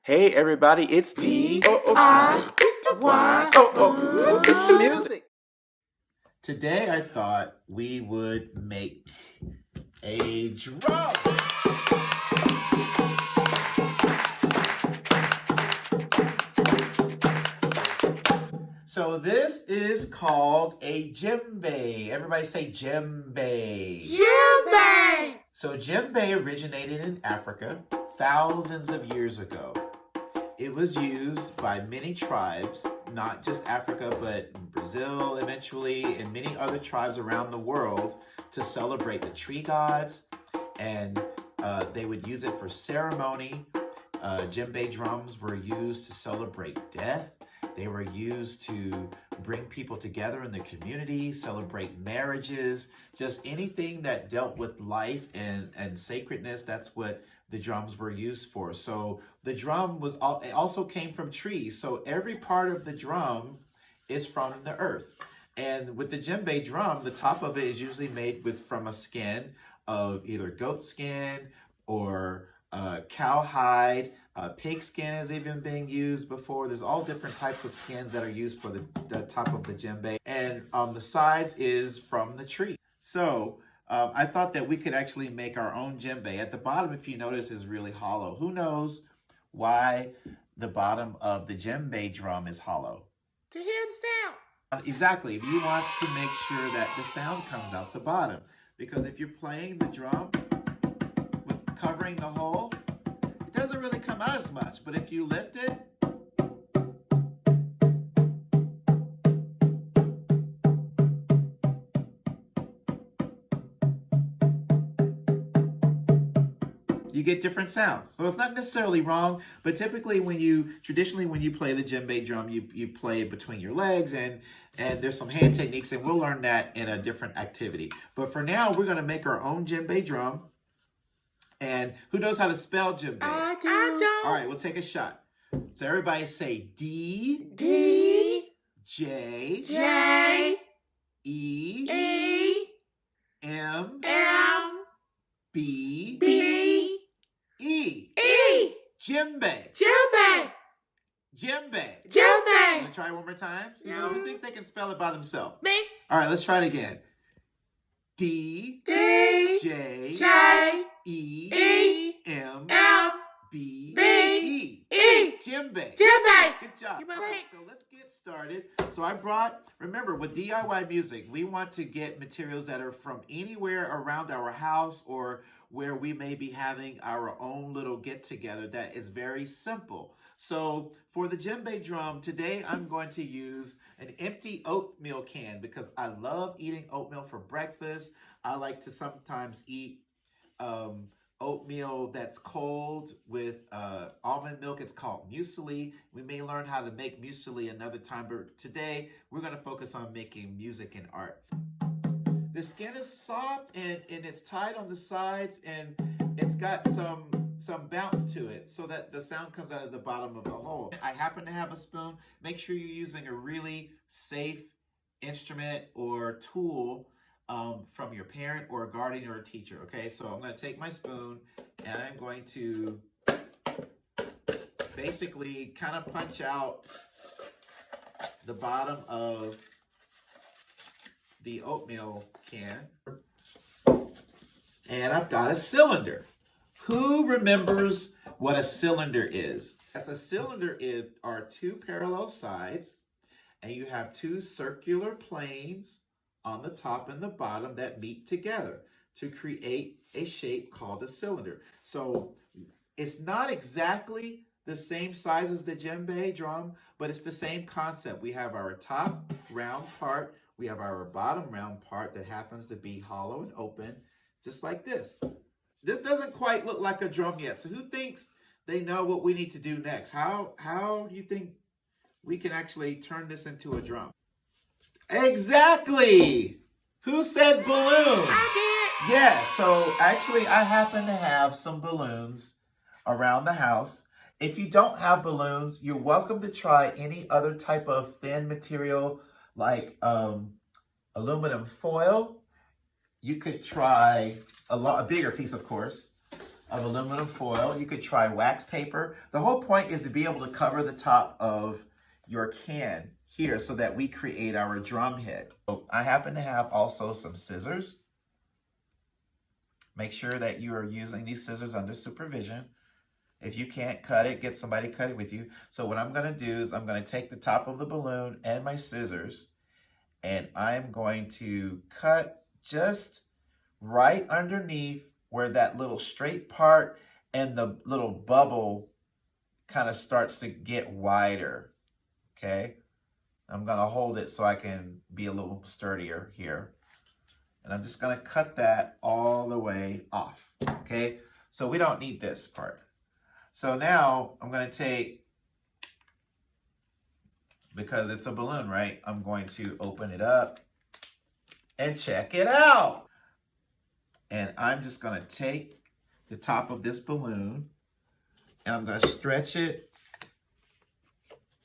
Hey everybody, it's D-O-O-Y-O-O music. Today I thought we would make a drum. So this is called a djembe. Everybody say djembe. Djembe! So djembe originated in Africa thousands of years ago. It was used by many tribes, not just Africa, but Brazil eventually, and many other tribes around the world to celebrate the tree gods. And they would use it for ceremony. Djembe drums were used to celebrate death. They were used to bring people together in the community, celebrate marriages, just anything that dealt with life and sacredness. That's what the drums were used for. So the drum it also came from trees. So every part of the drum is from the earth. And with the djembe drum, the top of it is usually made from a skin of either goat skin or cowhide. Pig skin has even been used before. There's all different types of skins that are used for the top of the djembe. And the sides is from the tree. So I thought that we could actually make our own djembe. At the bottom, if you notice, is really hollow. Who knows why the bottom of the djembe drum is hollow? To hear the sound. Exactly. You want to make sure that the sound comes out the bottom. Because if you're playing the drum with covering the hole, it doesn't really come out as much. But if you lift it, you get different sounds. So it's not necessarily wrong, but typically traditionally when you play the djembe drum, you play between your legs, and there's some hand techniques, and we'll learn that in a different activity. But for now, we're gonna make our own djembe drum. And who knows how to spell djembe? I don't. All right, we'll take a shot. So everybody say D, J, E, M, B, E. Djembe. Wanna try it one more time? No. Who thinks they can spell it by themselves? Me. All right, let's try it again. D, D, J, E, M, B, E. Djembe. Good job. Give me All right, thanks. so let's get started. So remember, with DIY music, we want to get materials that are from anywhere around our house or where we may be having our own little get-together that is very simple. So for the djembe drum, today I'm going to use an empty oatmeal can because I love eating oatmeal for breakfast. I like to sometimes eat oatmeal that's cold with almond milk. It's called muesli. We may learn how to make muesli another time, but today we're going to focus on making music and art. The skin is soft and it's tight on the sides, and it's got some bounce to it so that the sound comes out of the bottom of the hole. I happen to have a spoon. Make sure you're using a really safe instrument or tool from your parent or a guardian or a teacher, okay? So I'm going to take my spoon and I'm going to basically kind of punch out the bottom of the oatmeal can. And I've got a cylinder. Who remembers what a cylinder is? Yes, a cylinder are two parallel sides, and you have two circular planes on the top and the bottom that meet together to create a shape called a cylinder. So it's not exactly the same size as the djembe drum, but it's the same concept. We have our top round part, we have our bottom round part that happens to be hollow and open, just like this. This doesn't quite look like a drum yet. So who thinks they know what we need to do next? How do you think we can actually turn this into a drum? Exactly! Who said balloon? I Yeah, so actually I happen to have some balloons around the house. If you don't have balloons, you're welcome to try any other type of thin material like aluminum foil. You could try a bigger piece, of course. of aluminum foil. You could try wax paper. The whole point is to be able to cover the top of your can here so that we create our drum head. So I happen to have also some scissors. Make sure that you are using these scissors under supervision. If you can't cut it, get somebody to cut it with you. So what I'm going to do is I'm going to take the top of the balloon and my scissors, and I'm going to cut just right underneath where that little straight part and the little bubble kind of starts to get wider, okay? I'm going to hold it so I can be a little sturdier here. And I'm just going to cut that all the way off, okay? So we don't need this part. So now I'm going to take, because it's a balloon, right? I'm going to open it up and check it out. And I'm just going to take the top of this balloon and I'm going to stretch it.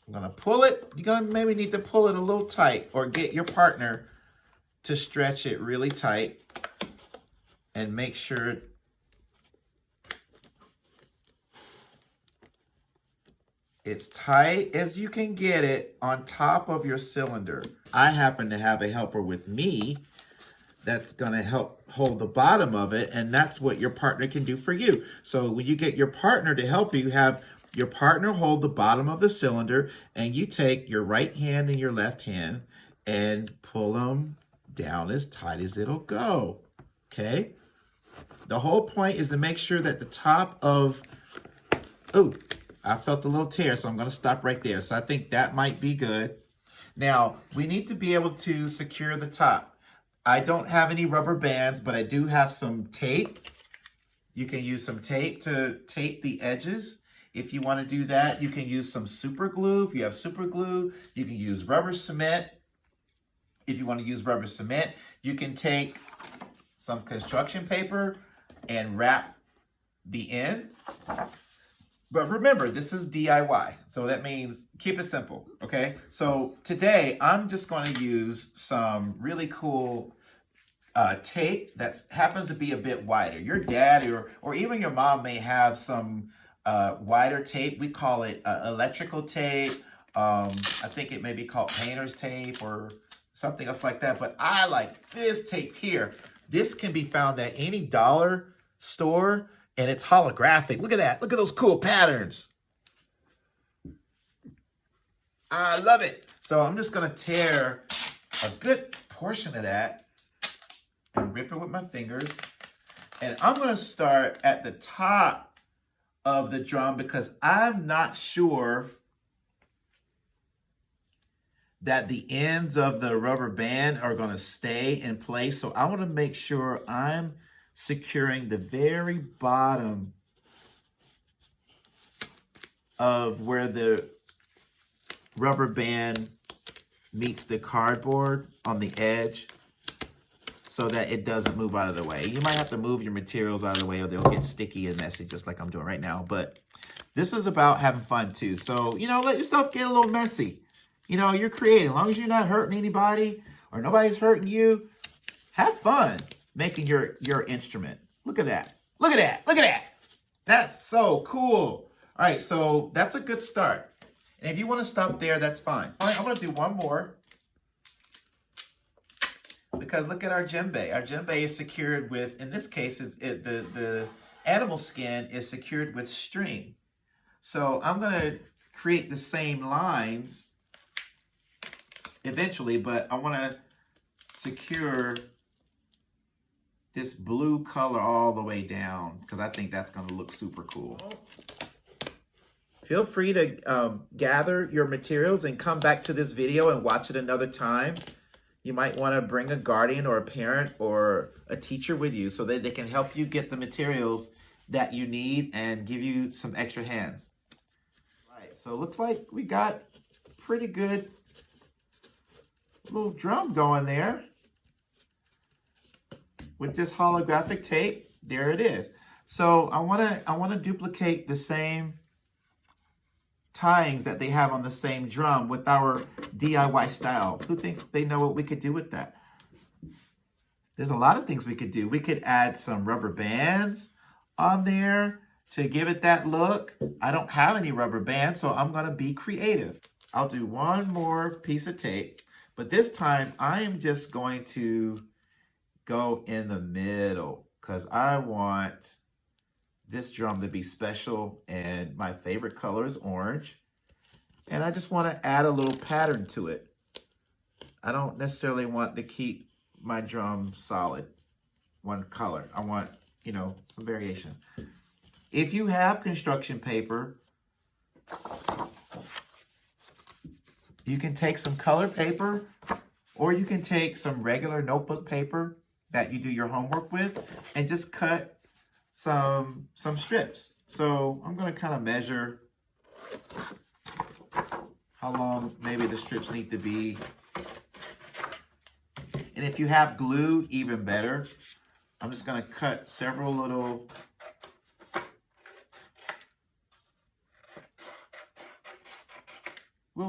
I'm going to pull it. You're going to maybe need to pull it a little tight or get your partner to stretch it really tight and make sure it's tight as you can get it on top of your cylinder. I happen to have a helper with me that's going to help hold the bottom of it, and that's what your partner can do for you. So when you get your partner to help you, have your partner hold the bottom of the cylinder, and you take your right hand and your left hand and pull them down as tight as it'll go, okay? The whole point is to make sure that the top of, oh, I felt a little tear, so I'm going to stop right there. So I think that might be good. Now, we need to be able to secure the top. I don't have any rubber bands, but I do have some tape. You can use some tape to tape the edges. If you want to do that, you can use some super glue. If you have super glue, you can use rubber cement. If you want to use rubber cement, you can take some construction paper and wrap the end. But remember, this is DIY, so that means keep it simple, okay? So today, I'm just going to use some really cool tape that happens to be a bit wider. Your dad or even your mom may have some wider tape. We call it electrical tape. I think it may be called painter's tape or something else like that. But I like this tape here. This can be found at any dollar store. And it's holographic. Look at that. Look at those cool patterns. I love it. So I'm just going to tear a good portion of that and rip it with my fingers. And I'm going to start at the top of the drum because I'm not sure that the ends of the rubber band are going to stay in place. So I want to make sure I'm securing the very bottom of where the rubber band meets the cardboard on the edge so that it doesn't move out of the way. You might have to move your materials out of the way or they'll get sticky and messy just like I'm doing right now. But this is about having fun too. So, let yourself get a little messy. You're creating. As long as you're not hurting anybody or nobody's hurting you, have fun making your instrument. Look at that. Look at that. Look at that. That's so cool. All right, so that's a good start. And if you want to stop there, that's fine. All right, I'm going to do one more. Because look at our djembe. Our djembe is secured with, in this case, the animal skin is secured with string. So I'm going to create the same lines eventually, but I want to secure this blue color all the way down because I think that's going to look super cool. Feel free to gather your materials and come back to this video and watch it another time. You might want to bring a guardian or a parent or a teacher with you so that they can help you get the materials that you need and give you some extra hands. All right, so it looks like we got a pretty good little drum going there. With this holographic tape, there it is. So I want to duplicate the same tyings that they have on the same drum with our DIY style. Who thinks they know what we could do with that? There's a lot of things we could do. We could add some rubber bands on there to give it that look. I don't have any rubber bands, so I'm gonna be creative. I'll do one more piece of tape, but this time I am just going to go in the middle because I want this drum to be special, and my favorite color is orange. And I just want to add a little pattern to it. I don't necessarily want to keep my drum solid, one color. I want, you know, some variation. If you have construction paper, you can take some color paper, or you can take some regular notebook paper that you do your homework with and just cut some strips. So I'm going to kind of measure how long maybe the strips need to be. And if you have glue, even better. I'm just going to cut several little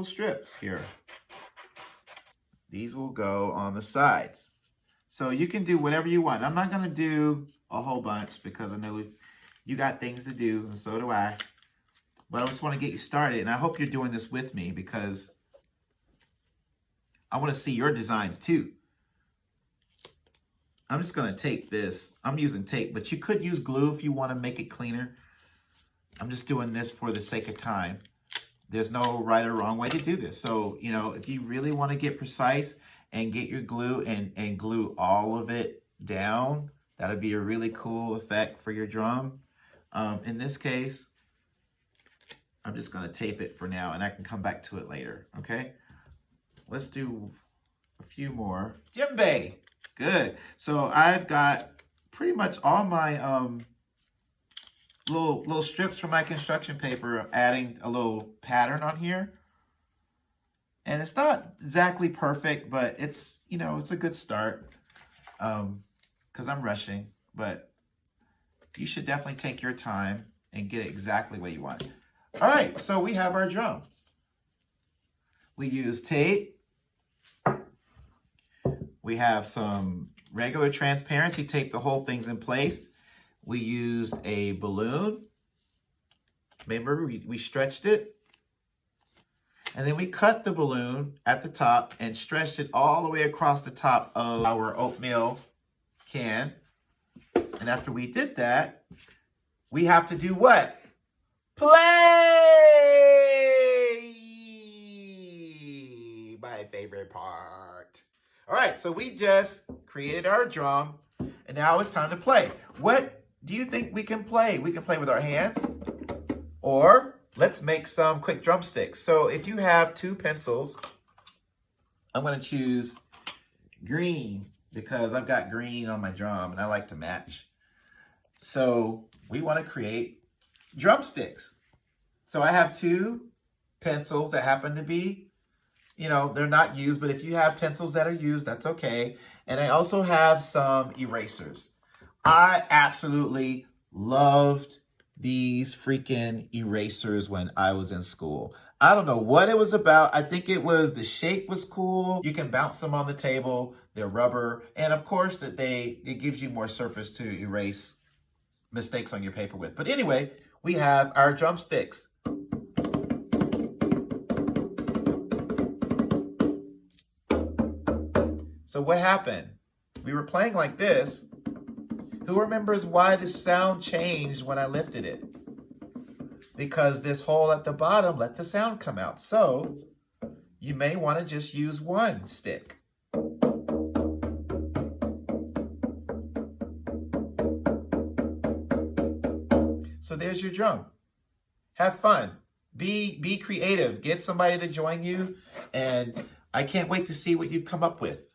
strips here. These will go on the sides. So you can do whatever you want. I'm not going to do a whole bunch because I know you got things to do, and so do I. But I just want to get you started, and I hope you're doing this with me because I want to see your designs too. I'm just going to tape this. I'm using tape, but you could use glue if you want to make it cleaner. I'm just doing this for the sake of time. There's no right or wrong way to do this. So, you know, if you really want to get precise and get your glue and glue all of it down, that'd be a really cool effect for your drum. In this case, I'm just going to tape it for now, and I can come back to it later, okay? Let's do a few more. Djembe. Good. So I've got pretty much all my little strips from my construction paper, adding a little pattern on here. And it's not exactly perfect, but it's, you know, it's a good start because I'm rushing. But you should definitely take your time and get it exactly what you want. All right, so we have our drum. We use tape. We have some regular transparency tape to hold things in place. We used a balloon. Remember, we stretched it. And then we cut the balloon at the top and stretched it all the way across the top of our oatmeal can. And after we did that, we have to do what? Play! My favorite part. All right, so we just created our drum, and now it's time to play. What do you think we can play? We can play with our hands, or let's make some quick drumsticks. So if you have 2 pencils, I'm going to choose green because I've got green on my drum, and I like to match. So we want to create drumsticks. So I have 2 pencils that happen to be, you know, they're not used, but if you have pencils that are used, that's okay. And I also have some erasers. I absolutely loved these freaking erasers when I was in school. I don't know what it was about. I think it was the shape was cool. You can bounce them on the table. They're rubber. And of course that it gives you more surface to erase mistakes on your paper with. But anyway, we have our drumsticks. So what happened? We were playing like this. Who remembers why the sound changed when I lifted it? Because this hole at the bottom let the sound come out. So you may want to just use one stick. So there's your drum. Have fun. Be creative. Get somebody to join you. And I can't wait to see what you've come up with.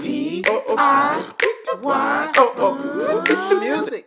D-R-Y-O-O. Music.